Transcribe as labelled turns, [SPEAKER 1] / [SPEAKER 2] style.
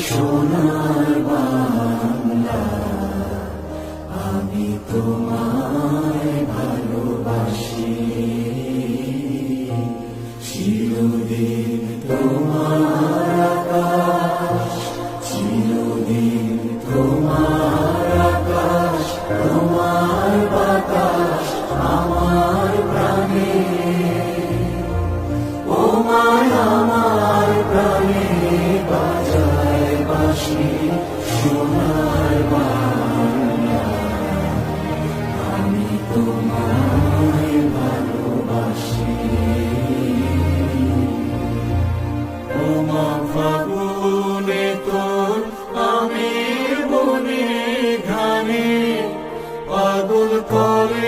[SPEAKER 1] সোনার বাংলা, আমি তোমায় ভালোবাসি। চিরদিন তোমার আকাশ, চিরদিন তোমার আকাশ, তোমার বাতাস আমার প্রাণে, ও মায় আমার প্রাণে বাজায় বাঁশি সোনার বাংলা, আমি তোমায় ভালোবাসি। ও মা ফাগুনে তোর আমের বনে ঘানে পাগল করে